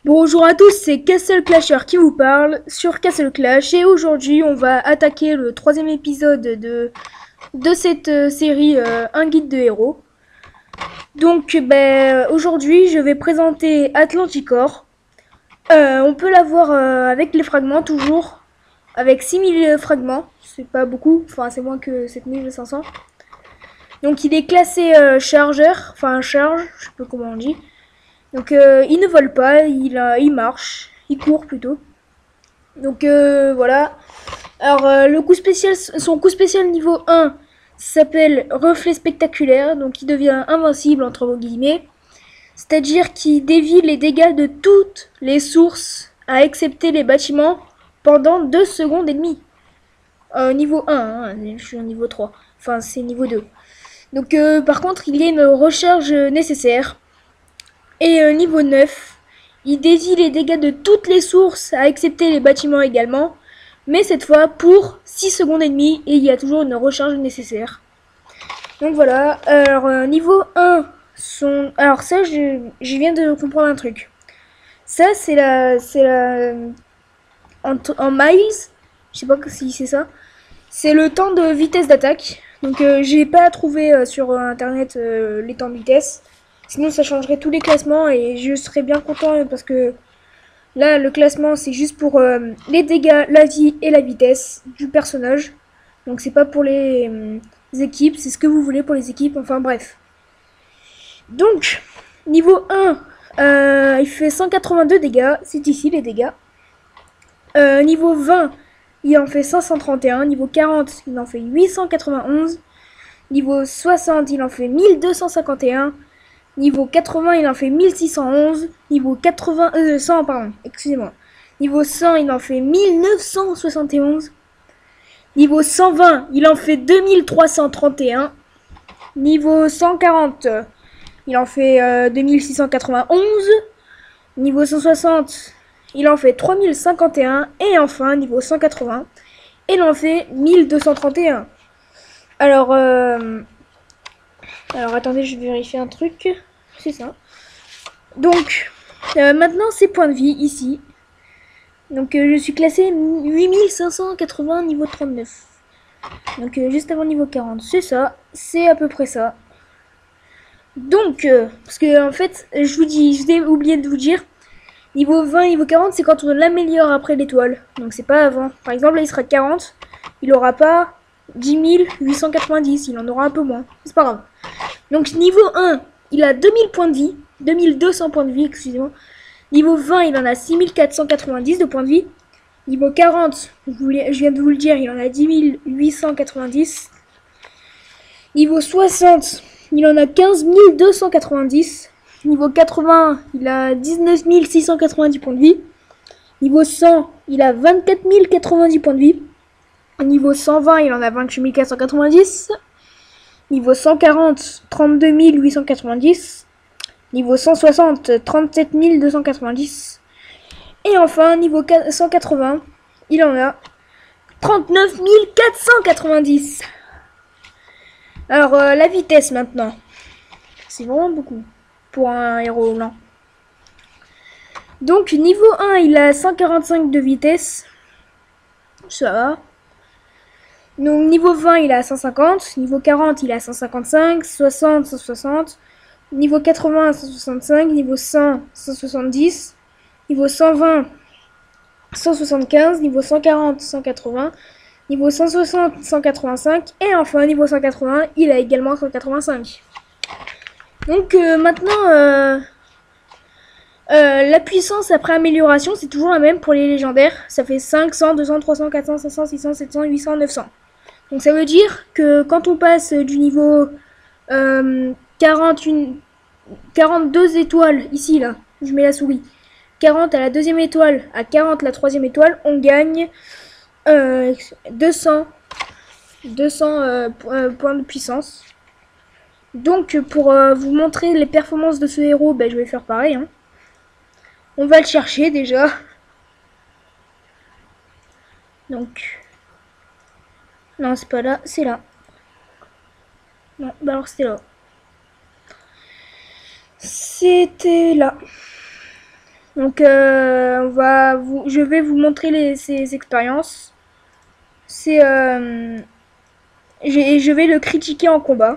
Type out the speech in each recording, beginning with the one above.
Bonjour à tous, c'est Castle Clasher qui vous parle sur Castle Clash et aujourd'hui on va attaquer le troisième épisode de cette série Un guide de héros. Donc aujourd'hui je vais présenter Atlanticor. On peut l'avoir avec les fragments toujours, avec 6000 fragments, c'est pas beaucoup, enfin c'est moins que 7500. Donc il est classé chargeur, enfin charge, je sais pas comment on dit. Donc il ne vole pas, il marche, il court plutôt. Donc voilà. Alors le coup spécial, son coup spécial niveau 1 s'appelle reflet spectaculaire, donc il devient invincible entre guillemets. C'est-à-dire qu'il dévie les dégâts de toutes les sources, à excepter les bâtiments, pendant 2 secondes et demie. Niveau 1, hein, je suis au niveau 3. Enfin, c'est niveau 2. Donc par contre, il y a une recharge nécessaire. Et niveau 9, il dévie les dégâts de toutes les sources, à excepter les bâtiments également, mais cette fois pour 6 secondes et demie, et il y a toujours une recharge nécessaire. Donc voilà, alors niveau 1, alors ça, je viens de comprendre un truc. Ça, en miles, je sais pas si c'est ça, c'est le temps de vitesse d'attaque. Donc j'ai pas trouvé sur internet les temps de vitesse. Sinon ça changerait tous les classements et je serais bien content parce que là le classement c'est juste pour les dégâts, la vie et la vitesse du personnage. Donc c'est pas pour les équipes, c'est ce que vous voulez pour les équipes, enfin bref. Donc niveau 1, il fait 182 dégâts, c'est ici les dégâts. Niveau 20, il en fait 531. Niveau 40, il en fait 891. Niveau 60, il en fait 1251. Niveau 80, il en fait 1611. Niveau 100, pardon, excusez-moi. Niveau 100, il en fait 1971. Niveau 120, il en fait 2331. Niveau 140, il en fait 2691. Niveau 160, il en fait 3051. Et enfin, niveau 180, il en fait 1231. Alors, attendez, je vais vérifier un truc. C'est ça. Donc, maintenant, ces points de vie ici. Donc, je suis classé 8580 niveau 39. Donc, juste avant niveau 40. C'est ça. C'est à peu près ça. Donc, parce que en fait, je vous ai oublié de vous dire, niveau 20, niveau 40, c'est quand on l'améliore après l'étoile. Donc, c'est pas avant. Par exemple, là, il sera 40. Il aura pas 10 890. Il en aura un peu moins. C'est pas grave. Donc, niveau 1, il a 2000 points de vie. 2200 points de vie, excusez-moi. Niveau 20, il en a 6490 de points de vie. Niveau 40, je viens de vous le dire, il en a 10 890. Niveau 60, il en a 15 290. Niveau 80, il a 19 690 points de vie. Niveau 100, il a 24 090 points de vie. Niveau 120, il en a 28 490. Niveau 140, 32 890. Niveau 160, 37 290. Et enfin, niveau 180, il en a 39 490. Alors, la vitesse maintenant. C'est vraiment beaucoup pour un héros lent. Donc, niveau 1, il a 145 de vitesse. Ça va. Donc, niveau 20, il a 150. Niveau 40, il a 155. 60, 160. Niveau 80, 165. Niveau 100, 170. Niveau 120, 175. Niveau 140, 180. Niveau 160, 185. Et enfin, niveau 180, il a également 185. Donc maintenant, la puissance après amélioration, c'est toujours la même pour les légendaires. Ça fait 500, 200, 300, 400, 500, 600, 700, 800, 900. Donc ça veut dire que quand on passe du niveau 42 étoiles, ici là, je mets la souris, 40 à la deuxième étoile, à 40 la troisième étoile, on gagne 200 points de puissance. Donc pour vous montrer les performances de ce héros, je vais faire pareil. Hein. On va le chercher déjà. Donc... Non, c'est pas là, c'est là. Non, alors c'était là. C'était là. Donc je vais vous montrer ces expériences. Je vais le critiquer en combat.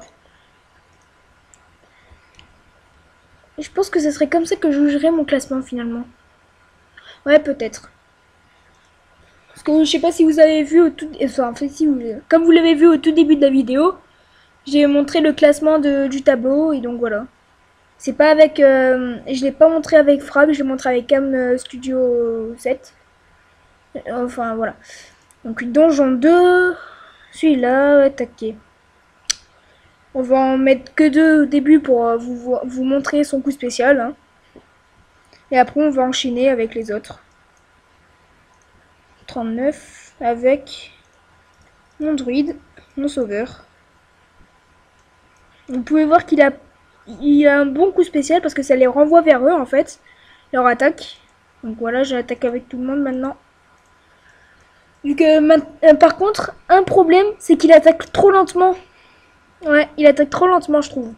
Je pense que ce serait comme ça que je jugerais mon classement finalement. Ouais, peut-être. Parce que je sais pas si vous avez vu comme vous l'avez vu au tout début de la vidéo, j'ai montré le classement du tableau et donc voilà. C'est pas avec, je l'ai pas montré avec Frab, je l'ai montré avec Cam Studio 7. Enfin voilà. Donc donjon 2, celui-là, attaqué. On va en mettre que 2 au début pour vous montrer son coup spécial. Hein. Et après on va enchaîner avec les autres. 39 avec mon druide, mon sauveur. Vous pouvez voir qu'il a un bon coup spécial parce que ça les renvoie vers eux en fait, leur attaque. Donc voilà, j'attaque avec tout le monde maintenant. Par contre, un problème, c'est qu'il attaque trop lentement. Ouais, il attaque trop lentement, je trouve.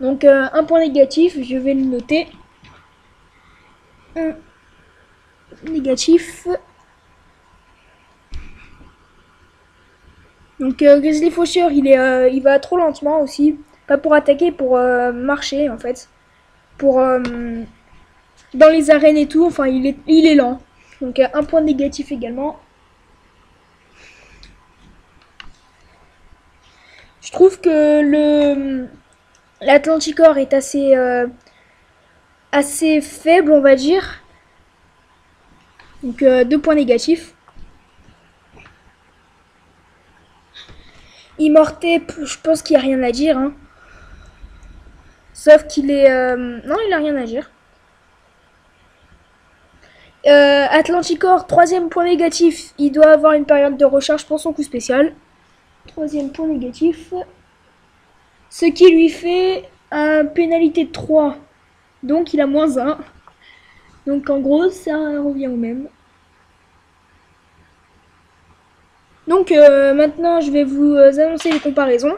Donc un point négatif, je vais le noter. Un négatif. Donc Grizzly Faucheur, il va trop lentement aussi. Pas pour attaquer, pour marcher en fait. Pour dans les arènes et tout, enfin il est lent. Donc un point négatif également. Je trouve que l'Atlanticor est assez faible, on va dire. Donc 2 points négatifs. Immortep, je pense qu'il n'y a rien à dire. Hein. Sauf qu'il est... non, il n'a rien à dire. Atlanticor, 3e point négatif. Il doit avoir une période de recharge pour son coup spécial. 3e point négatif. Ce qui lui fait une pénalité de 3. Donc il a -1. Donc en gros, ça revient au même. Donc maintenant, je vais vous annoncer les comparaisons.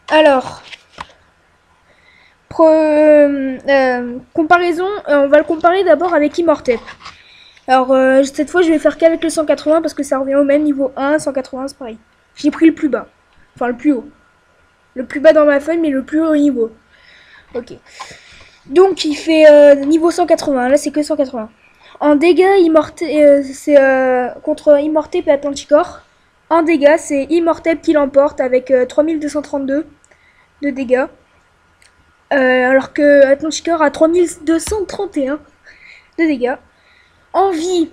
Alors, comparaison, on va le comparer d'abord avec Immortep. Alors, cette fois, je vais faire qu'avec le 180 parce que ça revient au même niveau 1, 180, c'est pareil. J'ai pris le plus bas, enfin le plus haut. Le plus bas dans ma feuille, mais le plus haut niveau. Ok. Donc, il fait niveau 180, là c'est que 180. En dégâts, c'est contre Immortep et Atlanticor. En dégâts, c'est Immortep qui l'emporte avec 3232 de dégâts. Alors que Atlanticor a 3231 de dégâts. En vie,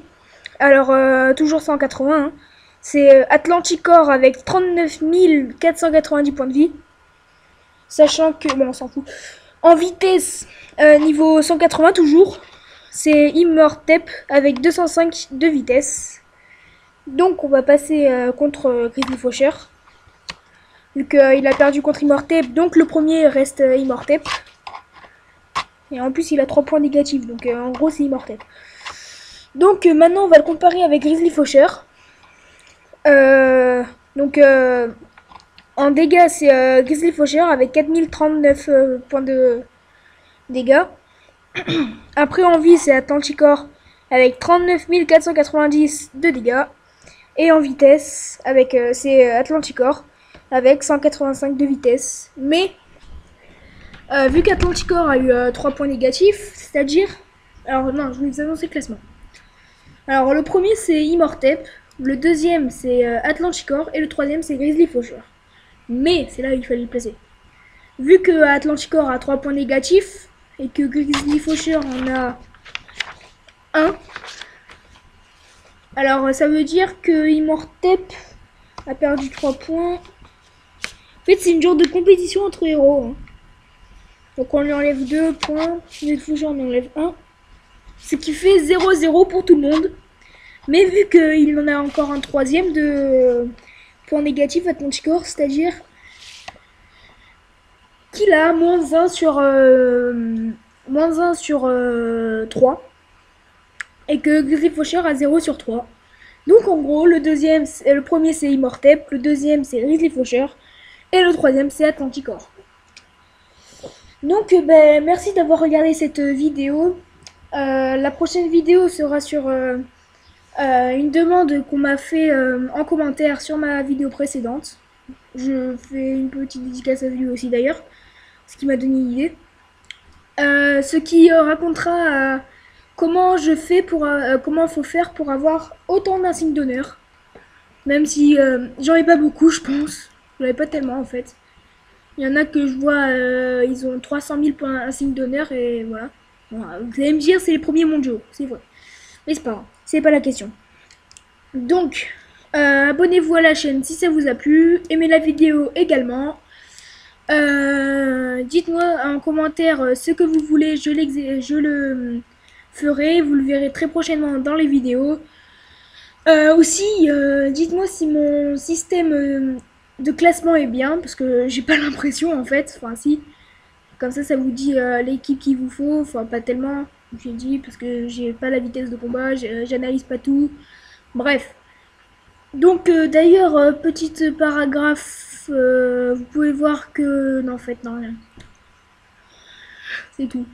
alors toujours 180, hein, c'est Atlanticor avec 39 490 points de vie. Sachant que, bon on s'en fout. En vitesse, niveau 180 toujours, c'est Immortep avec 205 de vitesse. Donc on va passer contre Grizzly Faucheur. Vu qu'il a perdu contre Immortep, donc le premier reste Immortep. Et en plus il a 3 points négatifs, donc en gros c'est Immortep. Donc maintenant on va le comparer avec Grizzly Faucheur. En dégâts c'est Grizzly Faucheur avec 4039 points de dégâts. Après en vie c'est Atlanticor avec 39 490 de dégâts. Et en vitesse avec c'est Atlanticor avec 185 de vitesse. Mais vu qu'Atlanticor a eu 3 points négatifs, c'est-à-dire... Alors non, je vais vous annoncer le classement. Alors le premier c'est Immortep, le deuxième c'est Atlanticor et le troisième c'est Grizzly Faucheur. Mais c'est là où il fallait le placer. Vu que Atlanticor a 3 points négatifs et que Grizzly Faucheur en a 1, alors ça veut dire que Immortep a perdu 3 points. En fait c'est une genre de compétition entre héros. Hein. Donc on lui enlève 2 points, Grizzly Faucheur on enlève 1. Ce qui fait 0-0 pour tout le monde. Mais vu qu'il en a encore un troisième de points négatifs Atlanticor, c'est-à-dire qu'il a -1 sur 3. Et que Grizzly Faucheur a 0 sur 3. Donc en gros, le premier c'est Immortep, le deuxième c'est Grizzly Faucheur, et le troisième c'est Atlanticor. Donc, ben, merci d'avoir regardé cette vidéo. La prochaine vidéo sera sur une demande qu'on m'a fait en commentaire sur ma vidéo précédente. Je fais une petite dédicace à lui aussi d'ailleurs, ce qui m'a donné une idée. Ce qui racontera comment je fais pour comment faut faire pour avoir autant d'insignes d'honneur. Même si j'en ai pas beaucoup, je pense. J'en ai pas tellement en fait. Il y en a que je vois, ils ont 300 000 points insignes d'honneur et voilà. Bon, vous allez me dire, c'est les premiers mondiaux, c'est vrai. Mais c'est pas grave, c'est pas la question. Donc, abonnez-vous à la chaîne si ça vous a plu. Aimez la vidéo également. Dites-moi en commentaire ce que vous voulez, je le ferai. Vous le verrez très prochainement dans les vidéos. Aussi, dites-moi si mon système de classement est bien, parce que j'ai pas l'impression en fait. Enfin, si. Comme ça vous dit l'équipe qu'il vous faut. Enfin, pas tellement, j'ai dit, parce que j'ai pas la vitesse de combat, j'analyse pas tout. Bref. Donc, d'ailleurs, petite paragraphe, vous pouvez voir que. Non, en fait, non, rien. C'est tout.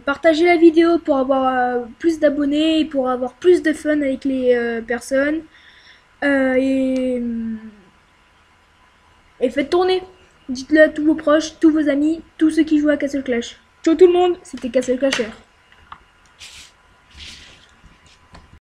Partagez la vidéo pour avoir plus d'abonnés et pour avoir plus de fun avec les personnes. Et faites tourner. Dites-le à tous vos proches, tous vos amis, tous ceux qui jouent à Castle Clash. Ciao tout le monde, c'était Castle Clasher.